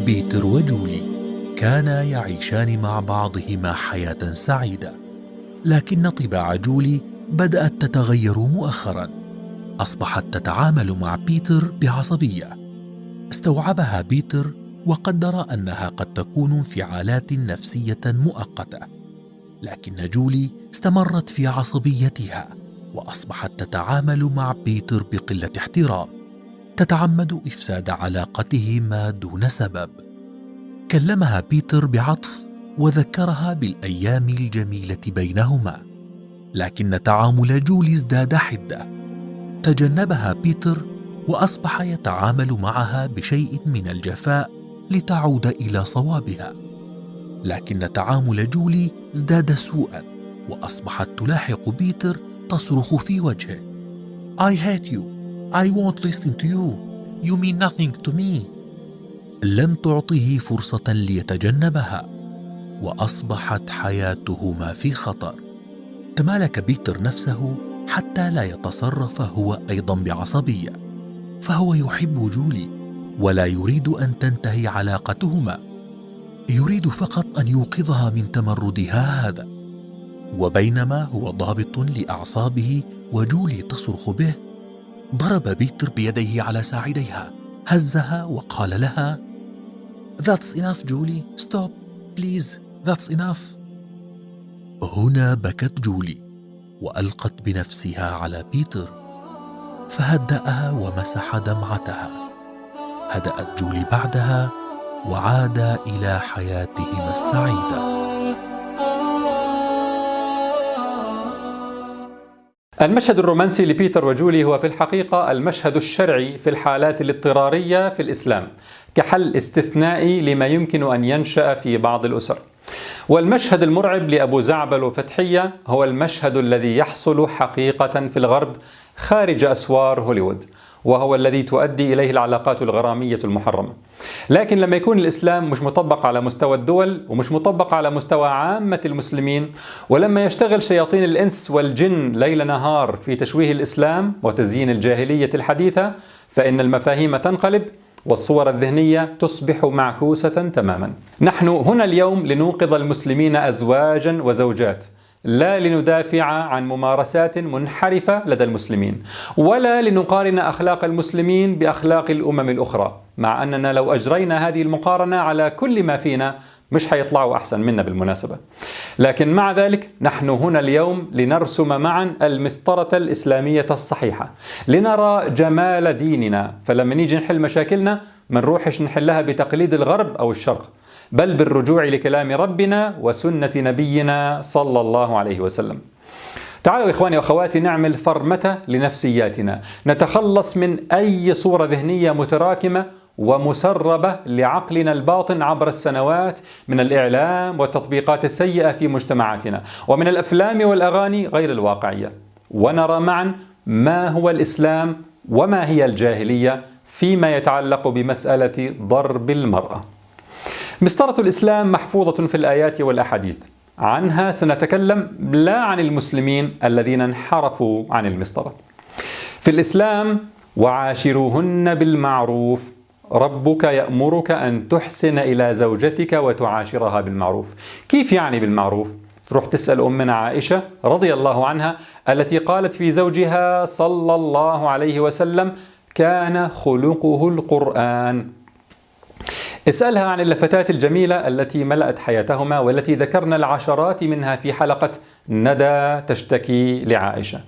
بيتر وجولي كانا يعيشان مع بعضهما حياة سعيدة، لكن طباع جولي بدأت تتغير مؤخرا. أصبحت تتعامل مع بيتر بعصبية. استوعبها بيتر وقدر أنها قد تكون انفعالات نفسية مؤقتة، لكن جولي استمرت في عصبيتها وأصبحت تتعامل مع بيتر بقلة احترام، تتعمد إفساد علاقتهما دون سبب. كلمها بيتر بعطف وذكرها بالأيام الجميلة بينهما، لكن تعامل جولي ازداد حدة. تجنبها بيتر وأصبح يتعامل معها بشيء من الجفاء لتعود إلى صوابها، لكن تعامل جولي ازداد سوءا وأصبحت تلاحق بيتر تصرخ في وجهه: I hate you. I won't listen to you. You mean nothing to me. لم تعطه فرصة ليتجنبها، وأصبحت حياتهما في خطر. تمالك بيتر نفسه حتى لا يتصرف هو أيضا بعصبية، فهو يحب جولي ولا يريد أن تنتهي علاقتهما، يريد فقط أن يوقظها من تمردها هذا. وبينما هو ضابط لأعصابه وجولي تصرخ به، ضرب بيتر بيديه على ساعديها، هزها وقال لها: That's enough جولي. Stop please. That's enough. هنا بكت جولي وألقت بنفسها على بيتر، فهدأها ومسح دمعتها. هدأت جولي بعدها وعادا إلى حياتهما السعيدة. المشهد الرومانسي لبيتر وجولي هو في الحقيقة المشهد الشرعي في الحالات الاضطرارية في الإسلام، كحل استثنائي لما يمكن أن ينشأ في بعض الأسر. والمشهد المرعب لأبو زعبل وفتحية هو المشهد الذي يحصل حقيقة في الغرب خارج أسوار هوليوود، وهو الذي تؤدي إليه العلاقات الغرامية المحرمة. لكن لما يكون الإسلام مش مطبق على مستوى الدول ومش مطبق على مستوى عامة المسلمين، ولما يشتغل شياطين الإنس والجن ليل نهار في تشويه الإسلام وتزيين الجاهلية الحديثة، فإن المفاهيم تنقلب والصور الذهنية تصبح معكوسة تماما. نحن هنا اليوم لنوقظ المسلمين أزواجا وزوجات، لا لندافع عن ممارسات منحرفة لدى المسلمين، ولا لنقارن أخلاق المسلمين بأخلاق الأمم الأخرى، مع أننا لو أجرينا هذه المقارنة على كل ما فينا مش هيطلعوا أحسن منا بالمناسبة. لكن مع ذلك نحن هنا اليوم لنرسم معا المسطرة الإسلامية الصحيحة، لنرى جمال ديننا، فلما نيجي نحل مشاكلنا ما نروحش نحلها بتقليد الغرب أو الشرق، بل بالرجوع لكلام ربنا وسنة نبينا صلى الله عليه وسلم. تعالوا إخواني وأخواتي نعمل فرمتة لنفسياتنا، نتخلص من أي صورة ذهنية متراكمة ومسربة لعقلنا الباطن عبر السنوات من الإعلام والتطبيقات السيئة في مجتمعاتنا ومن الأفلام والأغاني غير الواقعية، ونرى معا ما هو الإسلام وما هي الجاهلية فيما يتعلق بمسألة ضرب المرأة. مسطرة الإسلام محفوظة في الآيات والأحاديث، عنها سنتكلم لا عن المسلمين الذين انحرفوا عن المسطرة. في الإسلام: وعاشروهن بالمعروف، ربك يأمرك أن تحسن إلى زوجتك وتعاشرها بالمعروف. كيف يعني بالمعروف؟ تروح تسأل أمنا عائشة رضي الله عنها التي قالت في زوجها صلى الله عليه وسلم: كان خلقه القرآن. اسألها عن اللفتات الجميلة التي ملأت حياتهما والتي ذكرنا العشرات منها في حلقة ندى تشتكي لعائشة.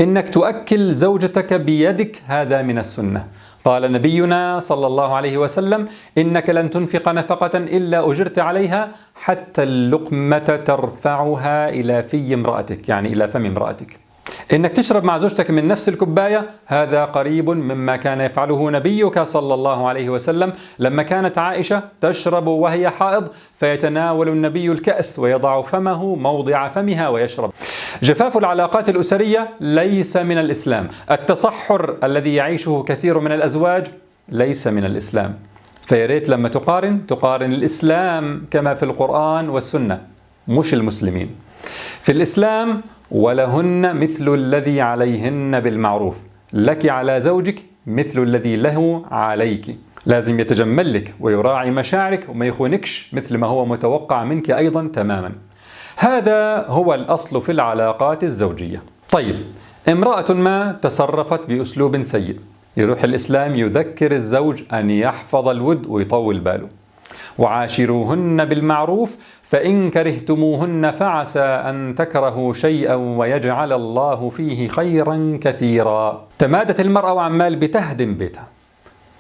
إنك تؤكل زوجتك بيدك هذا من السنة. قال نبينا صلى الله عليه وسلم: إنك لن تنفق نفقة إلا أجرت عليها حتى اللقمة ترفعها إلى في امرأتك، يعني إلى فم امرأتك. إنك تشرب مع زوجتك من نفس الكوباية هذا قريب مما كان يفعله نبيك صلى الله عليه وسلم لما كانت عائشة تشرب وهي حائض، فيتناول النبي الكأس ويضع فمه موضع فمها ويشرب. جفاف العلاقات الأسرية ليس من الإسلام. التصحر الذي يعيشه كثير من الأزواج ليس من الإسلام. فياريت لما تقارن الإسلام كما في القرآن والسنة، مش المسلمين. في الإسلام: ولهن مثل الذي عليهن بالمعروف، لك على زوجك مثل الذي له عليك. لازم يتجمل لك ويراعي مشاعرك وما يخونكش مثل ما هو متوقع منك أيضا تماما. هذا هو الأصل في العلاقات الزوجية. طيب، امرأة ما تصرفت بأسلوب سيء، يروح الإسلام يذكر الزوج أن يحفظ الود ويطول باله. وعاشروهن بالمعروف فإن كرهتموهن فعسى أن تكرهوا شيئا ويجعل الله فيه خيرا كثيرا. تمادت المرأة وعمال بتهدم بيتها.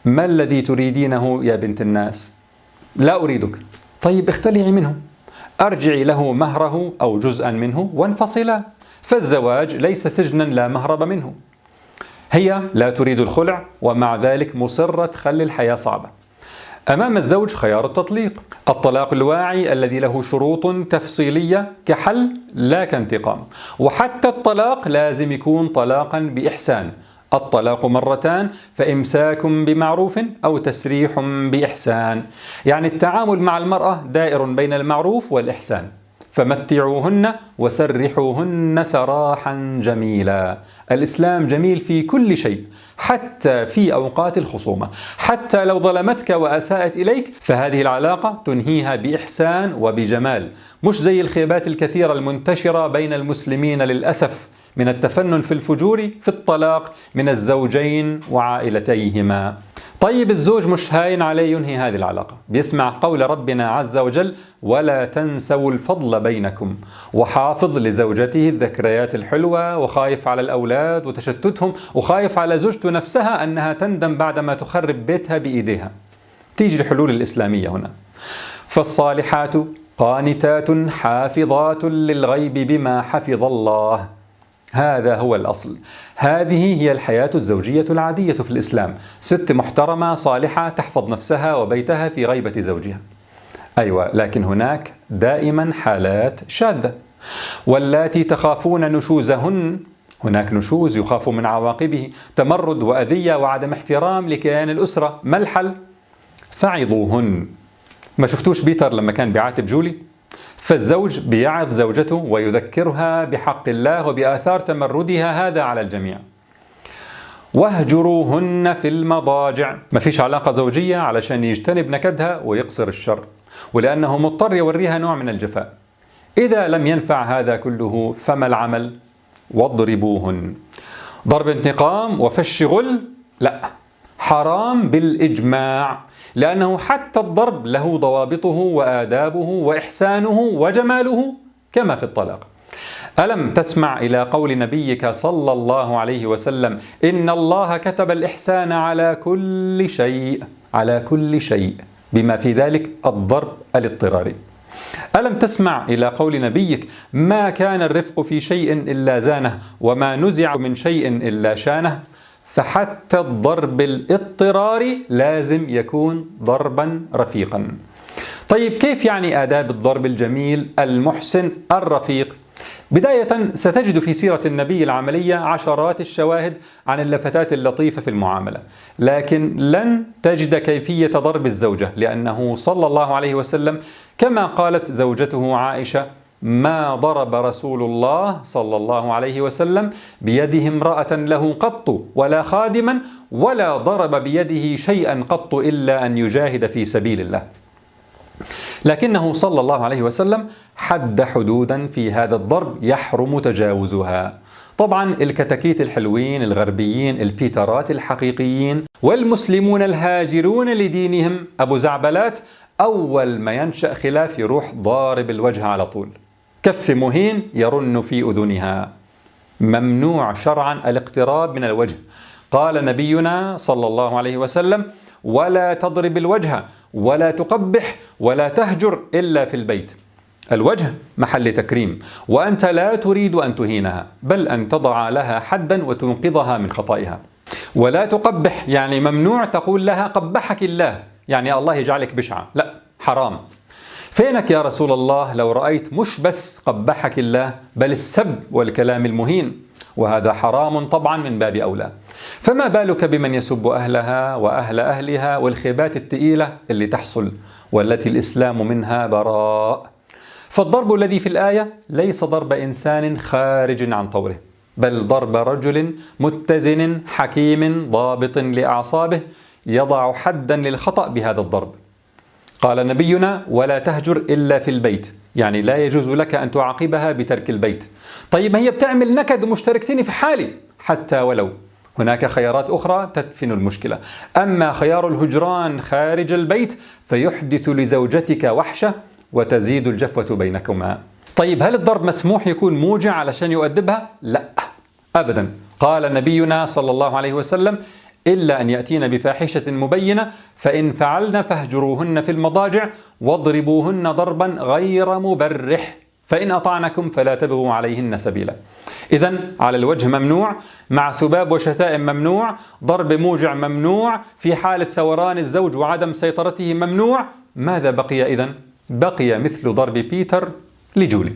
ما الذي تريدينه يا بنت الناس؟ لا أريدك. طيب اختلعي منه، أرجعي له مهره أو جزءا منه وانفصلا. فالزواج ليس سجنا لا مهرب منه. هي لا تريد الخلع ومع ذلك مصرة تخلي الحياة صعبة. أمام الزوج خيار التطليق، الطلاق الواعي الذي له شروط تفصيلية كحل لا كانتقام. وحتى الطلاق لازم يكون طلاقا بإحسان. الطلاق مرتان، فإمساك بمعروف أو تسريح بإحسان. يعني التعامل مع المرأة دائر بين المعروف والإحسان. فمتعوهن وسرحوهن سراحا جميلا. الإسلام جميل في كل شيء، حتى في أوقات الخصومة. حتى لو ظلمتك وأساءت إليك فهذه العلاقة تنهيها بإحسان وبجمال، مش زي الخيبات الكثيرة المنتشرة بين المسلمين للأسف من التفنن في الفجور في الطلاق من الزوجين وعائلتيهما. طيب الزوج مش هاين عليه ينهي هذه العلاقة، بيسمع قول ربنا عز وجل: ولا تنسوا الفضل بينكم، وحافظ لزوجته الذكريات الحلوة، وخايف على الأولاد وتشتتهم، وخايف على زوجته نفسها أنها تندم بعدما تخرب بيتها بإيديها. تيجي الحلول الإسلامية هنا: فالصالحات قانتات حافظات للغيب بما حفظ الله. هذا هو الأصل. هذه هي الحياة الزوجية العادية في الإسلام. ست محترمة صالحة تحفظ نفسها وبيتها في غيبة زوجها. أيوة، لكن هناك دائما حالات شاذة. واللاتي تخافون نشوزهن، هناك نشوز يخاف من عواقبه، تمرد وأذية وعدم احترام لكيان الأسرة. ما الحل؟ فعظوهن. ما شفتوش بيتر لما كان بيعاتب جولي؟ فالزوج بيعظ زوجته ويذكرها بحق الله وبآثار تمردها هذا على الجميع. واهجروهن في المضاجع. ما فيش علاقة زوجية علشان يجتنب نكدها ويقصر الشر، ولأنه مضطر يوريها نوع من الجفاء. إذا لم ينفع هذا كله فما العمل؟ واضربوهن. ضرب انتقام وفش غل؟ لا، حرام بالإجماع، لأنه حتى الضرب له ضوابطه وآدابه وإحسانه وجماله كما في الطلاق. ألم تسمع إلى قول نبيك صلى الله عليه وسلم: إن الله كتب الإحسان على كل شيء، على كل شيء، بما في ذلك الضرب الاضطراري. ألم تسمع إلى قول نبيك: ما كان الرفق في شيء إلا زانه، وما نزع من شيء إلا شانه. فحتى الضرب الاضطراري لازم يكون ضربا رفيقا. طيب كيف يعني آداب الضرب الجميل المحسن الرفيق؟ بداية ستجد في سيرة النبي العملية عشرات الشواهد عن اللفتات اللطيفة في المعاملة، لكن لن تجد كيفية ضرب الزوجة، لأنه صلى الله عليه وسلم كما قالت زوجته عائشة: ما ضرب رسول الله صلى الله عليه وسلم بيده امرأة له قط ولا خادما، ولا ضرب بيده شيئا قط إلا أن يجاهد في سبيل الله. لكنه صلى الله عليه وسلم حد حدودا في هذا الضرب يحرم تجاوزها. طبعا الكتاكيت الحلوين الغربيين البيترات الحقيقيين والمسلمون الهاجرون لدينهم أبو زعبلات، أول ما ينشأ خلاف يروح ضارب الوجه على طول، كف مهين يرن في أذنها. ممنوع شرعا الاقتراب من الوجه. قال نبينا صلى الله عليه وسلم: ولا تضرب الوجه ولا تقبح ولا تهجر إلا في البيت. الوجه محل تكريم، وأنت لا تريد أن تهينها، بل أن تضع لها حدا وتنقذها من خطائها. ولا تقبح يعني ممنوع تقول لها قبحك الله، يعني الله يجعلك بشعة، لا، حرام. فينك يا رسول الله لو رأيت مش بس قبحك الله بل السب والكلام المهين، وهذا حرام طبعا من باب أولى. فما بالك بمن يسب أهلها وأهل أهلها والخيبات الثقيلة اللي تحصل والتي الإسلام منها براء. فالضرب الذي في الآية ليس ضرب إنسان خارج عن طوره، بل ضرب رجل متزن حكيم ضابط لأعصابه يضع حدا للخطأ بهذا الضرب. قال نبينا: ولا تهجر إلا في البيت، يعني لا يجوز لك أن تعاقبها بترك البيت. طيب ما هي بتعمل نكد ومشتركتين في حالي، حتى ولو هناك خيارات أخرى تدفن المشكلة. أما خيار الهجران خارج البيت فيحدث لزوجتك وحشة وتزيد الجفوة بينكما. طيب هل الضرب مسموح يكون موجع علشان يؤدبها؟ لا أبدا. قال نبينا صلى الله عليه وسلم: إلا أن يأتين بفاحشة مبينة، فإن فعلن فاهجروهن في المضاجع واضربوهن ضربا غير مبرح، فإن أطعنكم فلا تبغوا عليهن سبيلا. إذن على الوجه ممنوع، مع سباب وشتائم ممنوع، ضرب موجع ممنوع، في حال ثوران الزوج وعدم سيطرته ممنوع. ماذا بقي إذن؟ بقي مثل ضرب بيتر لجولي.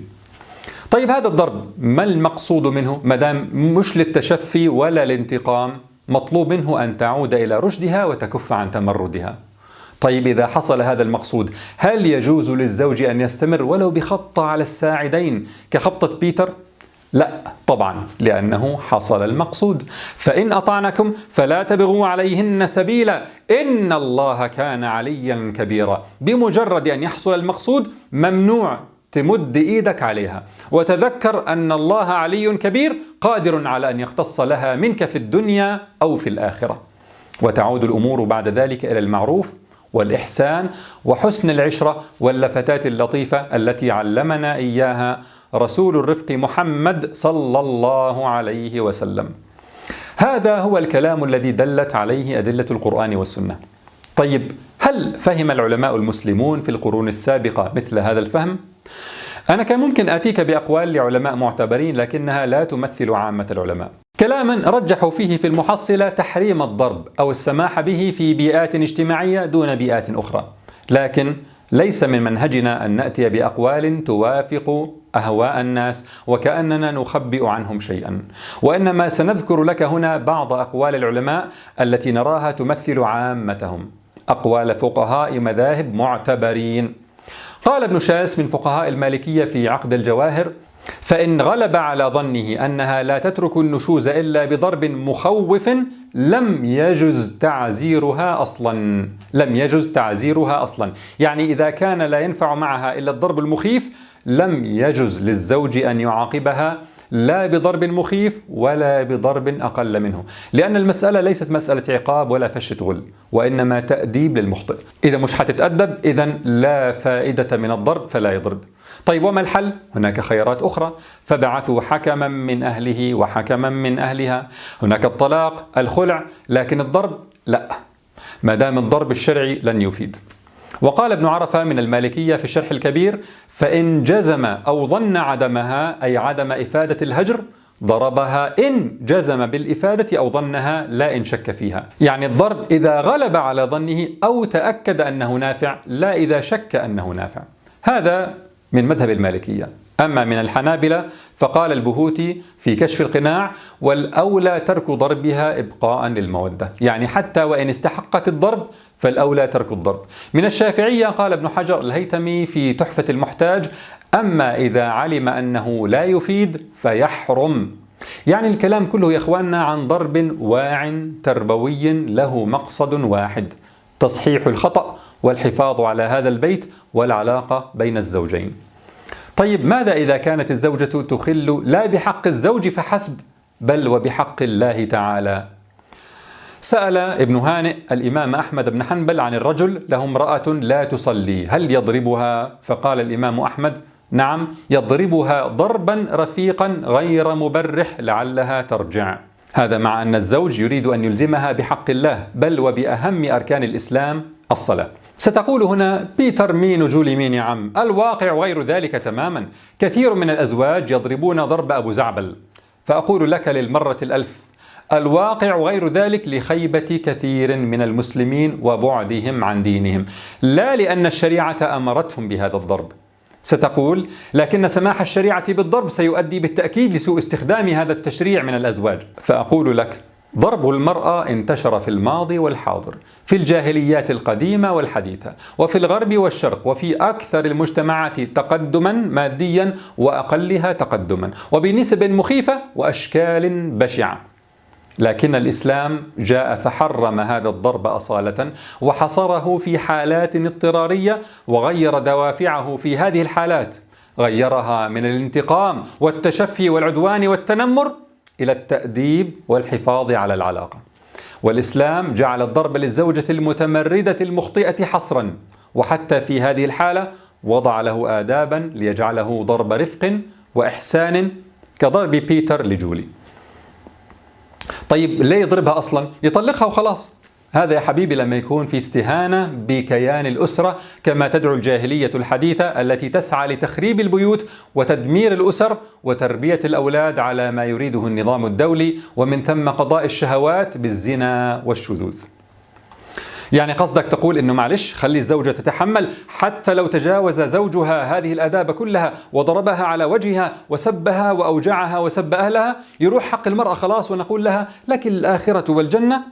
طيب هذا الضرب ما المقصود منه؟ مدام مش للتشفي ولا الانتقام، مطلوب منه أن تعود إلى رشدها وتكف عن تمردها. طيب إذا حصل هذا المقصود، هل يجوز للزوج أن يستمر ولو بخبطة على الساعدين كخبطة بيتر؟ لا طبعا، لأنه حصل المقصود. فإن أطعنكم فلا تبغوا عليهن سبيلا إن الله كان عليا كبيرا. بمجرد أن يحصل المقصود ممنوع تمد إيدك عليها، وتذكر أن الله علي كبير قادر على أن يقتص لها منك في الدنيا أو في الآخرة. وتعود الأمور بعد ذلك إلى المعروف والإحسان وحسن العشرة واللفتات اللطيفة التي علمنا إياها رسول الرفق محمد صلى الله عليه وسلم. هذا هو الكلام الذي دلت عليه أدلة القرآن والسنة. طيب هل فهم العلماء المسلمون في القرون السابقة مثل هذا الفهم؟ أنا كان ممكن آتيك بأقوال لعلماء معتبرين، لكنها لا تمثل عامة العلماء. كلاما رجحوا فيه في المحصلة تحريم الضرب أو السماح به في بيئات اجتماعية دون بيئات أخرى، لكن ليس من منهجنا أن نأتي بأقوال توافق أهواء الناس وكأننا نخبئ عنهم شيئا، وإنما سنذكر لك هنا بعض أقوال العلماء التي نراها تمثل عامتهم، أقوال فقهاء مذاهب معتبرين. قال ابن شاس من فقهاء المالكية في عقد الجواهر: فإن غلب على ظنه أنها لا تترك النشوز إلا بضرب مخوف لم يجز تعزيرها أصلا. لم يجز تعزيرها أصلا، يعني إذا كان لا ينفع معها إلا الضرب المخيف لم يجز للزوج أن يعاقبها لا بضرب مخيف ولا بضرب أقل منه، لأن المسألة ليست مسألة عقاب ولا فشة غل، وإنما تأديب للمخطئ. إذا مش هتتأدب إذن لا فائدة من الضرب فلا يضرب. طيب وما الحل؟ هناك خيارات أخرى، فبعثوا حكما من أهله وحكما من أهلها. هناك الطلاق، الخلع، لكن الضرب لا، ما دام الضرب الشرعي لن يفيد. وقال ابن عرفة من المالكية في الشرح الكبير: فإن جزم أو ظن عدمها، أي عدم إفادة الهجر، ضربها إن جزم بالإفادة أو ظنها لا إن شك فيها. يعني الضرب إذا غلب على ظنه أو تأكد أنه نافع، لا إذا شك أنه نافع. هذا من مذهب المالكية. أما من الحنابلة فقال البهوتي في كشف القناع: والأولى ترك ضربها إبقاء للمودة، يعني حتى وإن استحقت الضرب فالأولى ترك الضرب. من الشافعية قال ابن حجر الهيثمي في تحفة المحتاج: أما إذا علم أنه لا يفيد فيحرم. يعني الكلام كله يا إخواننا عن ضرب واع تربوي له مقصد واحد: تصحيح الخطأ والحفاظ على هذا البيت والعلاقة بين الزوجين. طيب ماذا إذا كانت الزوجة تخل لا بحق الزوج فحسب بل وبحق الله تعالى؟ سأل ابن هانئ الإمام أحمد بن حنبل عن الرجل له امرأة لا تصلي هل يضربها؟ فقال الإمام أحمد: نعم، يضربها ضربا رفيقا غير مبرح لعلها ترجع. هذا مع أن الزوج يريد أن يلزمها بحق الله بل وبأهم أركان الإسلام الصلاة. ستقول هنا: بيتر مين وجولي مين يا عم؟ الواقع غير ذلك تماما. كثير من الأزواج يضربون ضرب أبو زعبل. فأقول لك للمرة الألف: الواقع غير ذلك لخيبة كثير من المسلمين وبعدهم عن دينهم، لا لأن الشريعة أمرتهم بهذا الضرب. ستقول: لكن سماح الشريعة بالضرب سيؤدي بالتأكيد لسوء استخدام هذا التشريع من الأزواج. فأقول لك: ضرب المرأة انتشر في الماضي والحاضر، في الجاهليات القديمة والحديثة، وفي الغرب والشرق، وفي أكثر المجتمعات تقدما ماديا وأقلها تقدما، وبنسب مخيفة وأشكال بشعة. لكن الإسلام جاء فحرم هذا الضرب أصالة وحصره في حالات اضطرارية، وغير دوافعه في هذه الحالات، غيرها من الانتقام والتشفي والعدوان والتنمر إلى التأديب والحفاظ على العلاقة. والإسلام جعل الضرب للزوجة المتمردة المخطئة حصرا، وحتى في هذه الحالة وضع له آدابا ليجعله ضرب رفق وإحسان كضرب بيتر لجولي. طيب ليه يضربها أصلا؟ يطلقها وخلاص. هذا يا حبيبي لما يكون في استهانة بكيان الأسرة كما تدعو الجاهلية الحديثة التي تسعى لتخريب البيوت وتدمير الأسر وتربية الأولاد على ما يريده النظام الدولي، ومن ثم قضاء الشهوات بالزنا والشذوذ. يعني قصدك تقول إنه معلش خلي الزوجة تتحمل حتى لو تجاوز زوجها هذه الآداب كلها وضربها على وجهها وسبها وأوجعها وسب أهلها، يروح حق المرأة خلاص ونقول لها لك الآخرة والجنة؟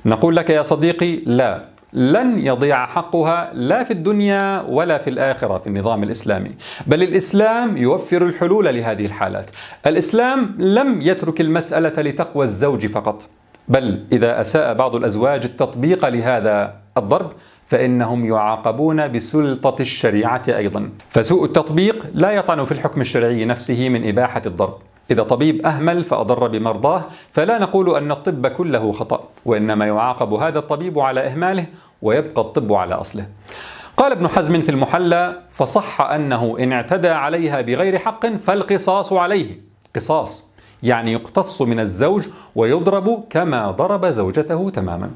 نقول لك يا صديقي لا، لن يضيع حقها لا في الدنيا ولا في الآخرة في النظام الإسلامي، بل الإسلام يوفر الحلول لهذه الحالات. الإسلام لم يترك المسألة لتقوى الزوج فقط، بل إذا أساء بعض الأزواج التطبيق لهذا الضرب فإنهم يعاقبون بسلطة الشريعة أيضا. فسوء التطبيق لا يطعن في الحكم الشرعي نفسه من إباحة الضرب. إذا طبيب أهمل فأضر بمرضاه فلا نقول أن الطب كله خطأ، وإنما يعاقب هذا الطبيب على إهماله ويبقى الطب على أصله. قال ابن حزم في المحلى: فصح أنه إن اعتدى عليها بغير حق فالقصاص عليه. قصاص يعني يقتص من الزوج ويضرب كما ضرب زوجته تماما.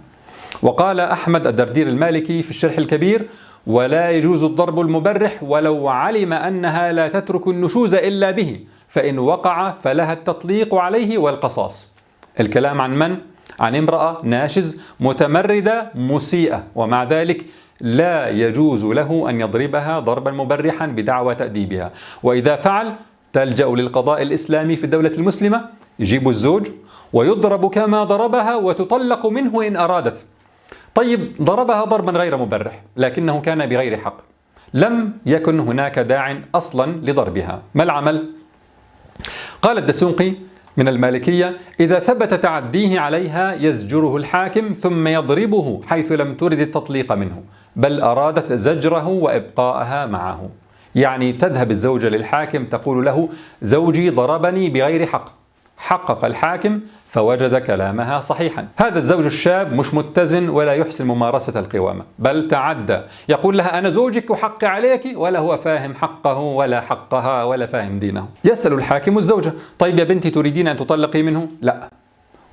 وقال أحمد الدردير المالكي في الشرح الكبير: ولا يجوز الضرب المبرح ولو علم أنها لا تترك النشوز إلا به، فإن وقع فلها التطليق عليه والقصاص. الكلام عن من؟ عن امرأة ناشز متمردة مسيئة، ومع ذلك لا يجوز له أن يضربها ضربا مبرحا بدعوى تأديبها، وإذا فعل تلجأ للقضاء الإسلامي في الدولة المسلمة، يجيب الزوج ويضرب كما ضربها وتطلق منه إن أرادت. طيب ضربها ضربا غير مبرح لكنه كان بغير حق، لم يكن هناك داع أصلا لضربها، ما العمل؟ قال الدسوقي من المالكية: إذا ثبت تعديه عليها يزجره الحاكم ثم يضربه حيث لم ترد التطليق منه، بل أرادت زجره وإبقاءها معه. يعني تذهب الزوجة للحاكم تقول له: زوجي ضربني بغير حق. حقق الحاكم فوجد كلامها صحيحا. هذا الزوج الشاب مش متزن ولا يحسن ممارسة القوامة، بل تعدى، يقول لها: أنا زوجك وحقي عليك، ولا هو فاهم حقه ولا حقها ولا فاهم دينه. يسأل الحاكم الزوجة: طيب يا بنتي تريدين أن تطلقي منه؟ لا،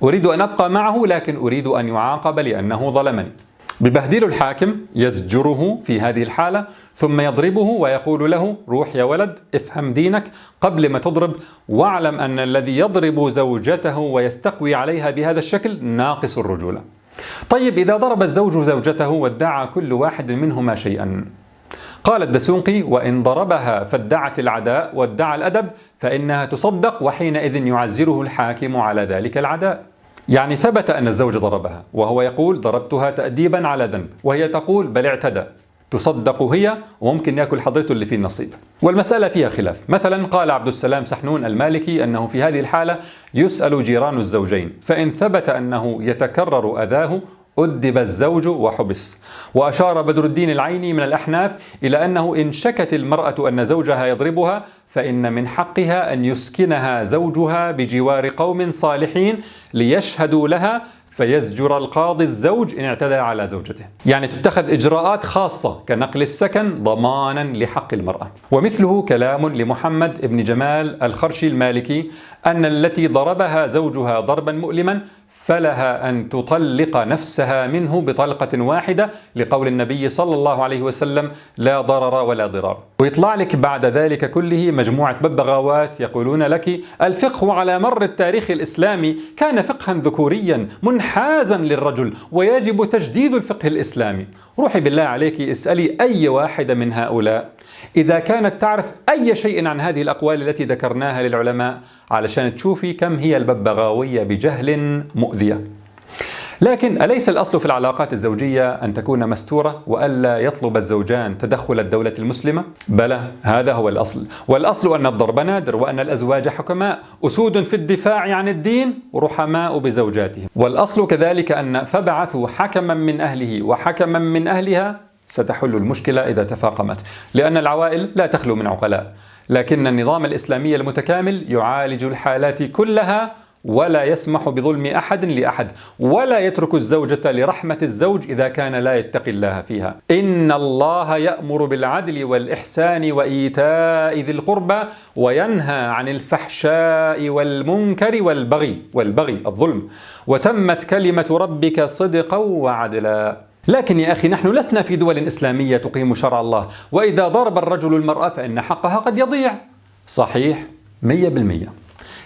أريد أن أبقى معه لكن أريد أن يعاقب لأنه ظلمني. ببهدل الحاكم، يزجره في هذه الحالة ثم يضربه ويقول له: روح يا ولد افهم دينك قبل ما تضرب، واعلم أن الذي يضرب زوجته ويستقوي عليها بهذا الشكل ناقص الرجولة. طيب إذا ضرب الزوج زوجته وادعى كل واحد منهما شيئا، قال الدسوقي: وإن ضربها فادعت العداء وادعى الأدب فإنها تصدق، وحينئذ يعزره الحاكم على ذلك العداء. يعني ثبت أن الزوج ضربها وهو يقول: ضربتها تأديبا على ذنب، وهي تقول: بل اعتدى. تصدق هي وممكن يأكل حضرته اللي فيه النصيب. والمسألة فيها خلاف. مثلا قال عبد السلام سحنون المالكي أنه في هذه الحالة يسأل جيران الزوجين، فإن ثبت أنه يتكرر أذاه أدب الزوج وحبس. وأشار بدر الدين العيني من الأحناف إلى أنه إن شكت المرأة أن زوجها يضربها فإن من حقها أن يسكنها زوجها بجوار قوم صالحين ليشهدوا لها، فيزجر القاضي الزوج إن اعتدى على زوجته. يعني تتخذ إجراءات خاصة كنقل السكن ضمانا لحق المرأة. ومثله كلام لمحمد بن جمال الخرشي المالكي أن التي ضربها زوجها ضربا مؤلما فلها أن تطلق نفسها منه بطلقة واحدة، لقول النبي صلى الله عليه وسلم: لا ضرر ولا ضرار. ويطلع لك بعد ذلك كله مجموعة ببغاوات يقولون لك: الفقه على مر التاريخ الإسلامي كان فقها ذكوريا منحازا للرجل ويجب تجديد الفقه الإسلامي. روحي بالله عليك اسألي أي واحدة من هؤلاء إذا كانت تعرف أي شيء عن هذه الأقوال التي ذكرناها للعلماء علشان تشوفي كم هي الببغاوية بجهل مؤذية. لكن أليس الأصل في العلاقات الزوجية أن تكون مستورة وألا يطلب الزوجان تدخل الدولة المسلمة؟ بلى، هذا هو الأصل، والأصل أن الضرب نادر، وأن الأزواج حكماء أسود في الدفاع عن الدين رحماء بزوجاتهم. والأصل كذلك أن فبعثوا حكما من أهله وحكما من أهلها ستحل المشكلة إذا تفاقمت، لأن العوائل لا تخلو من عقلاء، لكن النظام الإسلامي المتكامل يعالج الحالات كلها ولا يسمح بظلم أحد لأحد، ولا يترك الزوجة لرحمة الزوج إذا كان لا يتقي الله فيها. إن الله يأمر بالعدل والإحسان وإيتاء ذي القربى وينهى عن الفحشاء والمنكر والبغي الظلم، وتمت كلمة ربك صدقا وعدلا. لكن يا أخي، نحن لسنا في دول إسلامية تقيم شرع الله، وإذا ضرب الرجل المرأة فإن حقها قد يضيع. صحيح 100%،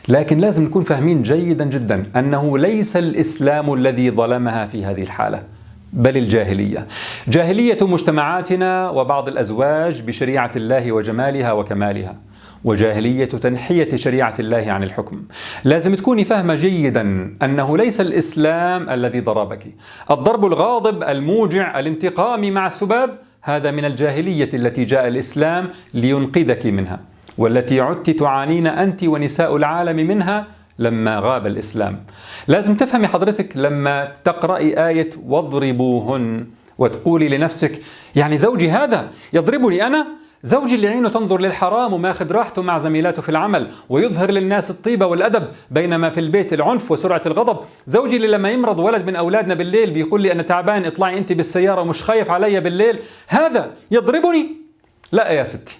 لكن لازم نكون فاهمين جيدا جدا أنه ليس الإسلام الذي ظلمها في هذه الحالة، بل الجاهلية. جاهلية مجتمعاتنا وبعض الأزواج بشريعة الله وجمالها وكمالها، وجاهلية تنحية شريعة الله عن الحكم. لازم تكوني فاهمة جيدا أنه ليس الإسلام الذي ضربك. الضرب الغاضب الموجع الانتقام مع السباب هذا من الجاهلية التي جاء الإسلام لينقذك منها، والتي عدت تعانين أنت ونساء العالم منها لما غاب الإسلام. لازم تفهمي حضرتك لما تقرأي آية واضربوهن وتقولي لنفسك يعني زوجي هذا يضربني أنا؟ زوجي اللي عينه تنظر للحرام وماخذ راحته مع زميلاته في العمل ويظهر للناس الطيبة والأدب، بينما في البيت العنف وسرعة الغضب. زوجي اللي لما يمرض ولد من أولادنا بالليل بيقول لي أنا تعبان، اطلعي أنت بالسيارة ومش خايف علي بالليل، هذا يضربني؟ لا يا ستي،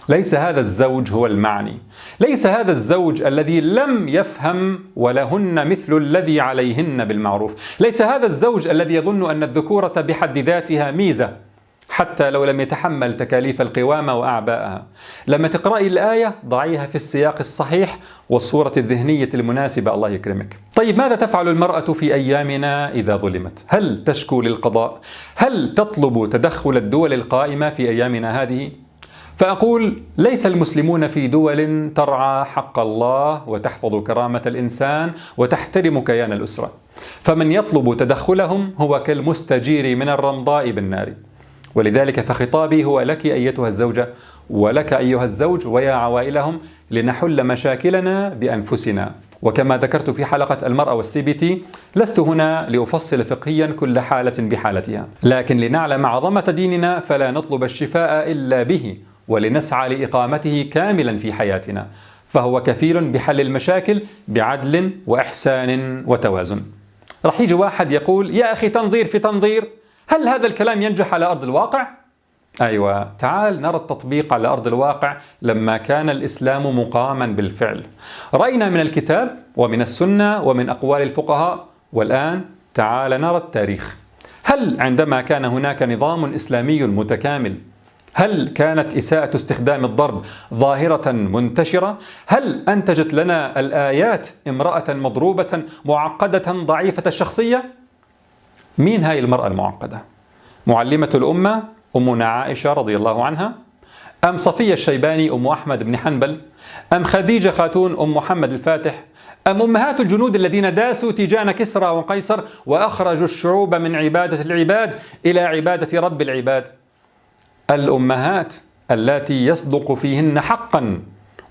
ليس هذا الزوج هو المعني. ليس هذا الزوج الذي لم يفهم ولهن مثل الذي عليهن بالمعروف. ليس هذا الزوج الذي يظن أن الذكورة بحد ذاتها ميزة حتى لو لم يتحمل تكاليف القوامة وأعباءها. لما تقرأي الآية ضعيها في السياق الصحيح والصورة الذهنية المناسبة، الله يكرمك. طيب ماذا تفعل المرأة في أيامنا إذا ظلمت؟ هل تشكو للقضاء؟ هل تطلب تدخل الدول القائمة في أيامنا هذه؟ فأقول ليس المسلمون في دول ترعى حق الله وتحفظ كرامة الإنسان وتحترم كيان الأسرة، فمن يطلب تدخلهم هو كالمستجير من الرمضاء بالنار. ولذلك فخطابي هو لك أيتها الزوجة ولك أيها الزوج ويا عوائلهم، لنحل مشاكلنا بأنفسنا. وكما ذكرت في حلقة المرأة والCBT، لست هنا لأفصل فقهيا كل حالة بحالتها، لكن لنعلم عظمة ديننا فلا نطلب الشفاء إلا به، ولنسعى لإقامته كاملا في حياتنا، فهو كفيل بحل المشاكل بعدل وإحسان وتوازن. رح يجي واحد يقول يا أخي تنظير في تنظير، هل هذا الكلام ينجح على أرض الواقع؟ أيوة، تعال نرى التطبيق على أرض الواقع لما كان الإسلام مقاما بالفعل. رأينا من الكتاب ومن السنة ومن أقوال الفقهاء، والآن تعال نرى التاريخ. هل عندما كان هناك نظام إسلامي متكامل هل كانت إساءة استخدام الضرب ظاهرة منتشرة؟ هل أنتجت لنا الآيات امرأة مضروبة معقدة ضعيفة الشخصية؟ مين هاي المرأة المعقدة؟ معلمة الأمة أمنا عائشة رضي الله عنها؟ أم صفية الشيباني أم أحمد بن حنبل؟ أم خديجة خاتون أم محمد الفاتح؟ أم أمهات الجنود الذين داسوا تيجان كسرى وقيصر وأخرجوا الشعوب من عبادة العباد إلى عبادة رب العباد؟ الأمهات اللاتي يصدق فيهن حقا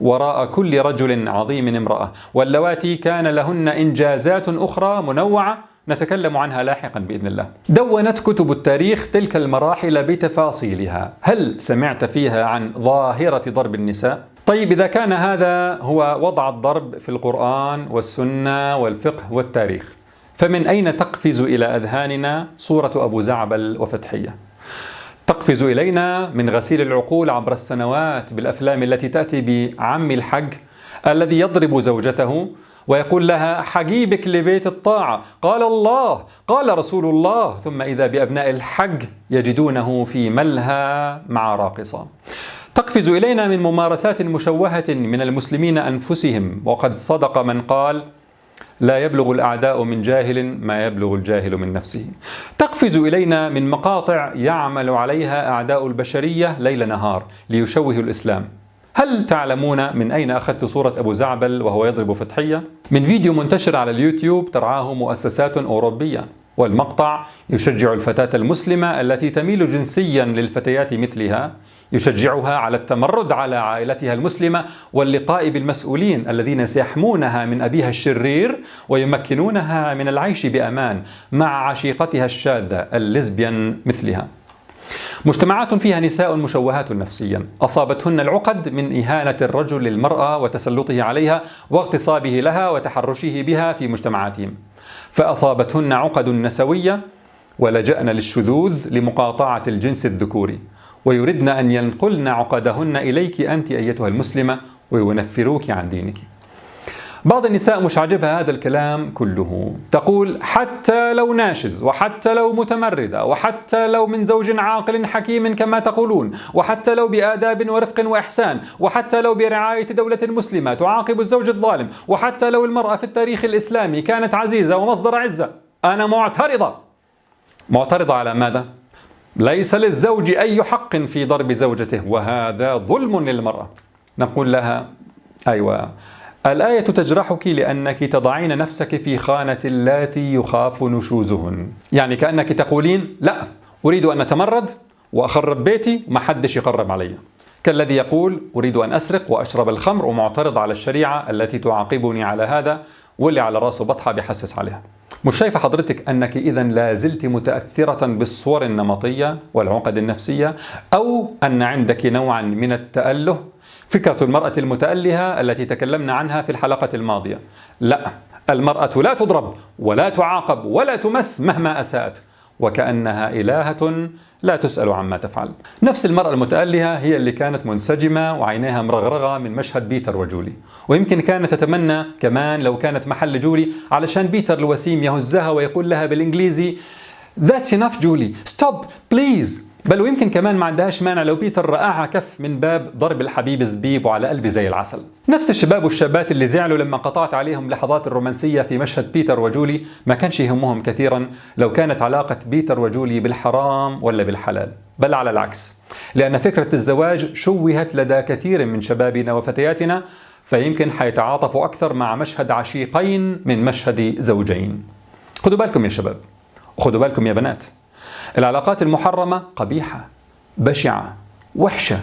وراء كل رجل عظيم امرأة، واللواتي كان لهن إنجازات أخرى منوعة نتكلم عنها لاحقا بإذن الله. دونت كتب التاريخ تلك المراحل بتفاصيلها. هل سمعت فيها عن ظاهرة ضرب النساء؟ طيب إذا كان هذا هو وضع الضرب في القرآن والسنة والفقه والتاريخ، فمن أين تقفز إلى أذهاننا صورة أبو زعبل وفتحية؟ تقفز إلينا من غسيل العقول عبر السنوات بالأفلام التي تأتي بعم الحج الذي يضرب زوجته ويقول لها حجيبك لبيت الطاعة، قال الله قال رسول الله، ثم إذا بأبناء الحج يجدونه في ملهى مع راقصة. تقفز إلينا من ممارسات مشوهة من المسلمين أنفسهم، وقد صدق من قال لا يبلغ الأعداء من جاهل ما يبلغ الجاهل من نفسه. تقفز إلينا من مقاطع يعمل عليها أعداء البشرية ليل نهار ليشوهوا الإسلام. هل تعلمون من أين أخذت صورة أبو زعبل وهو يضرب فتحية؟ من فيديو منتشر على اليوتيوب ترعاه مؤسسات أوروبية، والمقطع يشجع الفتاة المسلمة التي تميل جنسيا للفتيات مثلها، يشجعها على التمرد على عائلتها المسلمة واللقاء بالمسؤولين الذين سيحمونها من أبيها الشرير ويمكنونها من العيش بأمان مع عشيقتها الشاذة الليزبيان مثلها. مجتمعات فيها نساء مشوهات نفسيا أصابتهن العقد من إهانة الرجل للمرأة وتسلطه عليها واغتصابه لها وتحرشه بها في مجتمعاتهم، فأصابتهن عقد نسوية ولجأن للشذوذ لمقاطعة الجنس الذكوري، ويردن أن ينقلن عقدهن إليك أنت أيتها المسلمة وينفروك عن دينك. بعض النساء مش عاجبها هذا الكلام كله، تقول حتى لو ناشز، وحتى لو متمردة، وحتى لو من زوج عاقل حكيم كما تقولون، وحتى لو بآداب ورفق وإحسان، وحتى لو برعاية دولة مسلمة تعاقب الزوج الظالم، وحتى لو المرأة في التاريخ الإسلامي كانت عزيزة ومصدر عزة، أنا معترضة على ماذا؟ ليس للزوج أي حق في ضرب زوجته، وهذا ظلم للمرأة. نقول لها أيوة، الآية تجرحك لأنك تضعين نفسك في خانة اللاتي يخاف نشوزهن، يعني كأنك تقولين لا، أريد أن أتمرد وأخرب بيتي وما حدش يقرب علي، كالذي يقول أريد أن أسرق وأشرب الخمر ومعترض على الشريعة التي تعاقبني على هذا، واللي على راسه بطحة بيحسس عليها. مش شايفة حضرتك أنك إذا لازلت متأثرة بالصور النمطية والعقد النفسية، أو أن عندك نوعا من التأله، فكرة المرأة المتألهة التي تكلمنا عنها في الحلقة الماضية؟ لا، المرأة لا تضرب ولا تعاقب ولا تمس مهما أساءت، وكأنها إلهة لا تسأل عما تفعل. نفس المرأة المتألهة هي اللي كانت منسجمة وعينيها مرغرغة من مشهد بيتر وجولي، ويمكن كانت تتمنى كمان لو كانت محل جولي علشان بيتر الوسيم يهزها ويقول لها بالإنجليزي That's enough جولي, stop please. بل ويمكن كمان ما عندهاش مانع لو بيتر رقعها كف من باب ضرب الحبيب زبيب وعلى قلبي زي العسل. نفس الشباب والشابات اللي زعلوا لما قطعت عليهم لحظات الرومانسية في مشهد بيتر وجولي ما كانش يهمهم كثيرا لو كانت علاقة بيتر وجولي بالحرام ولا بالحلال، بل على العكس، لأن فكرة الزواج شوهت لدى كثير من شبابنا وفتياتنا، فيمكن حيتعاطفوا أكثر مع مشهد عشيقين من مشهد زوجين. خدوا بالكم يا شباب، وخدوا بالكم يا بنات، العلاقات المحرمة قبيحة، بشعة، وحشة،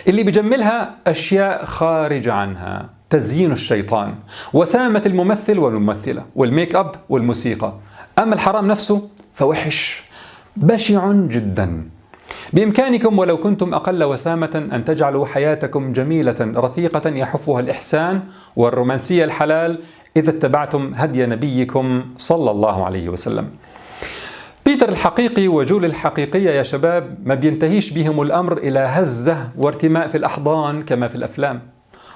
اللي بيجملها أشياء خارجة عنها، تزيين الشيطان، وسامة الممثل والممثلة، والميك أب والموسيقى. أما الحرام نفسه فوحش، بشع جدا. بإمكانكم ولو كنتم أقل وسامة أن تجعلوا حياتكم جميلة رفيقة يحفها الإحسان والرومانسية الحلال إذا اتبعتم هدي نبيكم صلى الله عليه وسلم. بيتر الحقيقي وجول الحقيقية يا شباب ما بينتهيش بهم الأمر إلى هزة وارتماء في الأحضان كما في الأفلام،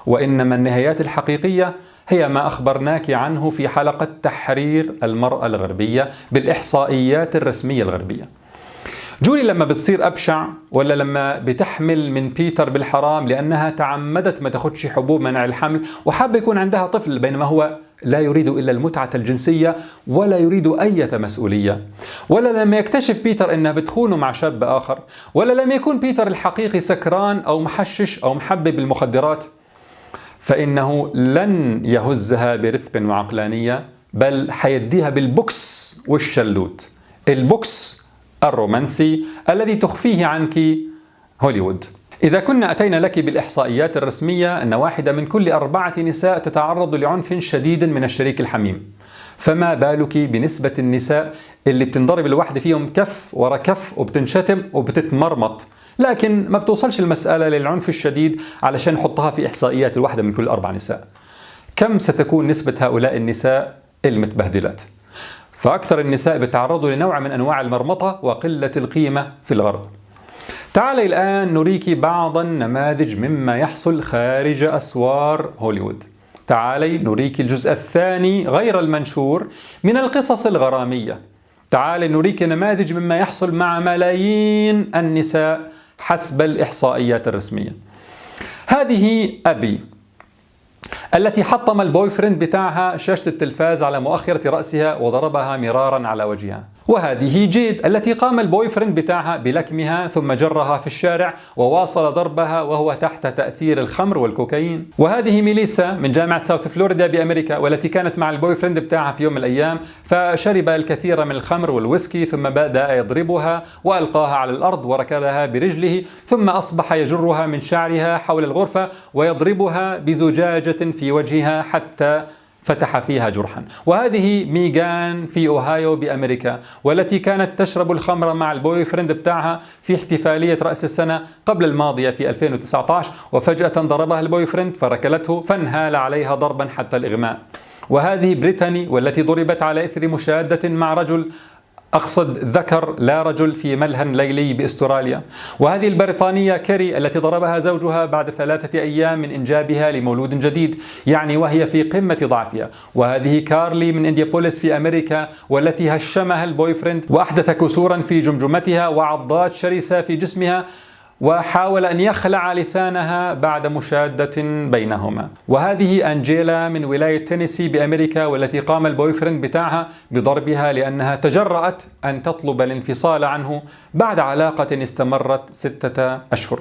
وإنما النهايات الحقيقية هي ما أخبرناك عنه في حلقة تحرير المرأة الغربية بالإحصائيات الرسمية الغربية. جولي لما بتصير أبشع، ولا لما بتحمل من بيتر بالحرام لأنها تعمدت ما تاخدش حبوب منع الحمل وحابة يكون عندها طفل، بينما هو لا يريد إلا المتعة الجنسية ولا يريد أي مسؤولية، ولا لما يكتشف بيتر أنها بتخونه مع شاب آخر، ولا لما يكون بيتر الحقيقي سكران أو محشش أو محبب بالمخدرات، فإنه لن يهزها برفق وعقلانية، بل حيديها بالبوكس والشلوت، البوكس الرومانسي الذي تخفيه عنك هوليوود. إذا كنا أتينا لك بالإحصائيات الرسمية أن 1 من كل 4 نساء تتعرض لعنف شديد من الشريك الحميم، فما بالك بنسبة النساء اللي بتنضرب الواحدة فيهم كف ورا كف وبتنشتم وبتتمرمط، لكن ما بتوصلش المسألة للعنف الشديد علشان نحطها في إحصائيات 1 من كل 4 نساء. كم ستكون نسبة هؤلاء النساء المتبهدلات؟ فأكثر النساء بتعرضوا لنوع من أنواع المرمطة وقلة القيمة في الغرب. تعالي الآن نريك بعض النماذج مما يحصل خارج أسوار هوليوود. تعالي نريك الجزء الثاني غير المنشور من القصص الغرامية. تعالي نريك نماذج مما يحصل مع ملايين النساء حسب الإحصائيات الرسمية. هذه أبي التي حطم البوي فريند بتاعها شاشة التلفاز على مؤخرة رأسها وضربها مرارا على وجهها. وهذه جيد التي قام البوي فريند بتاعها بلكمها ثم جرها في الشارع وواصل ضربها وهو تحت تأثير الخمر والكوكايين. وهذه ميليسا من جامعة ساوث فلوريدا بأمريكا، والتي كانت مع البوي فريند بتاعها في يوم من الأيام، فشرب الكثير من الخمر والويسكي ثم بدأ يضربها وألقاها على الأرض وركلها برجله، ثم أصبح يجرها من شعرها حول الغرفة ويضربها بزجاجة في وجهها حتى فتح فيها جرحا. وهذه ميغان في أوهايو بأمريكا، والتي كانت تشرب الخمر مع البوي فريند بتاعها في احتفالية رأس السنة قبل الماضية في 2019، وفجأة ضربها البوي فريند فركلته فانهال عليها ضربا حتى الإغماء. وهذه بريتاني، والتي ضربت على إثر مشادة مع رجل، أقصد ذكر لا رجل، في ملهى ليلي بأستراليا. وهذه البريطانية كيري التي ضربها زوجها بعد 3 أيام من إنجابها لمولود جديد، يعني وهي في قمة ضعفها. وهذه كارلي من إنديابوليس في أمريكا، والتي هشمها البوي فريند وأحدث كسورا في جمجمتها وعضات شرسة في جسمها، وحاول أن يخلع لسانها بعد مشادة بينهما. وهذه أنجيلا من ولاية تينيسي بأمريكا، والتي قام البوي فريند بتاعها بضربها لأنها تجرأت أن تطلب الانفصال عنه بعد علاقة استمرت 6 أشهر.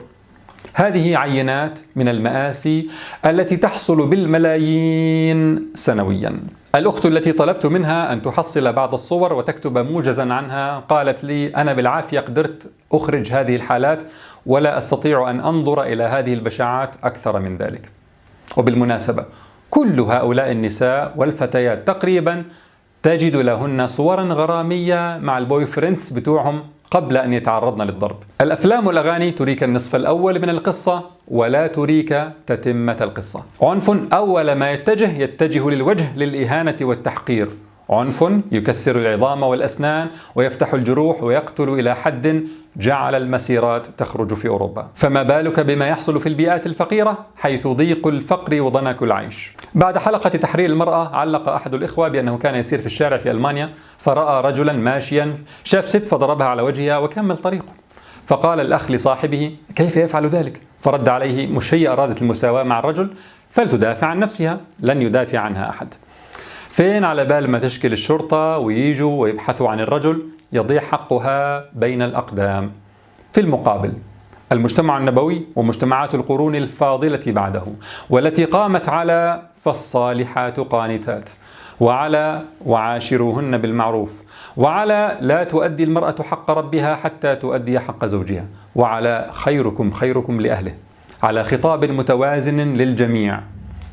هذه عينات من المآسي التي تحصل بالملايين سنويا. الأخت التي طلبت منها أن تحصل بعض الصور وتكتب موجزا عنها قالت لي: أنا بالعافية قدرت أخرج هذه الحالات ولا أستطيع أن أنظر إلى هذه البشاعات أكثر من ذلك. وبالمناسبة كل هؤلاء النساء والفتيات تقريبا تجد لهن صورا غرامية مع البوي فريندز بتوعهم قبل أن يتعرضن للضرب. الأفلام والأغاني تريك النصف الأول من القصة ولا تريك تتمة القصة. عنف أول ما يتجه للوجه للإهانة والتحقير، عنف يكسر العظام والأسنان ويفتح الجروح ويقتل إلى حد جعل المسيرات تخرج في أوروبا. فما بالك بما يحصل في البيئات الفقيرة حيث ضيق الفقر وضنك العيش. بعد حلقة تحرير المرأة علق أحد الإخوة بأنه كان يسير في الشارع في ألمانيا فرأى رجلا ماشيا، شاف ست فضربها على وجهها وكمل طريقه. فقال الأخ لصاحبه: كيف يفعل ذلك؟ فرد عليه: مش هي أرادت المساواة مع الرجل فلتدافع عن نفسها، لن يدافع عنها أحد. فين على بال ما تشكل الشرطة ويجوا ويبحثوا عن الرجل يضيع حقها بين الأقدام. في المقابل المجتمع النبوي ومجتمعات القرون الفاضلة بعده، والتي قامت على فالصالحات قانتات، وعلى وعاشروهن بالمعروف، وعلى لا تؤدي المرأة حق ربها حتى تؤدي حق زوجها، وعلى خيركم خيركم لأهله، على خطاب متوازن للجميع،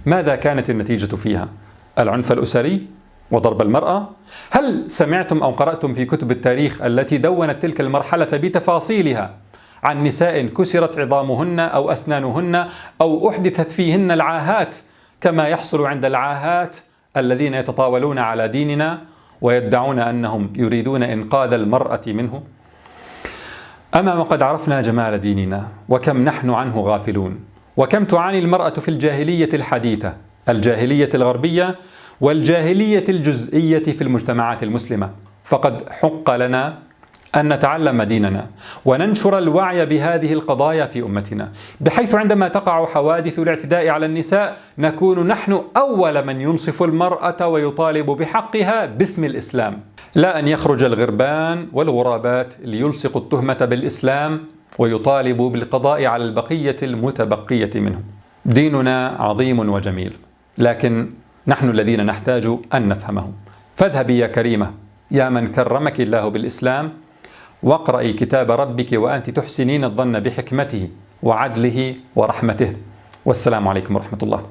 ماذا كانت النتيجة فيها؟ العنف الأسري وضرب المرأة. هل سمعتم أو قرأتم في كتب التاريخ التي دونت تلك المرحلة بتفاصيلها عن نساء كسرت عظامهن أو أسنانهن أو أحدثت فيهن العاهات كما يحصل عند العاهات الذين يتطاولون على ديننا ويدعون أنهم يريدون إنقاذ المرأة منه؟ أما وقد عرفنا جمال ديننا وكم نحن عنه غافلون، وكم تعاني المرأة في الجاهلية الحديثة، الجاهلية الغربية والجاهلية الجزئية في المجتمعات المسلمة. فقد حق لنا أن نتعلم ديننا وننشر الوعي بهذه القضايا في أمتنا، بحيث عندما تقع حوادث الاعتداء على النساء نكون نحن أول من ينصف المرأة ويطالب بحقها باسم الإسلام، لا أن يخرج الغربان والغرابات ليلصقوا التهمة بالإسلام ويطالبوا بالقضاء على البقية المتبقية منه. ديننا عظيم وجميل، لكن نحن الذين نحتاج أن نفهمه. فاذهبي يا كريمة يا من كرمك الله بالإسلام، واقرأي كتاب ربك وأنت تحسنين الظن بحكمته وعدله ورحمته. والسلام عليكم ورحمة الله.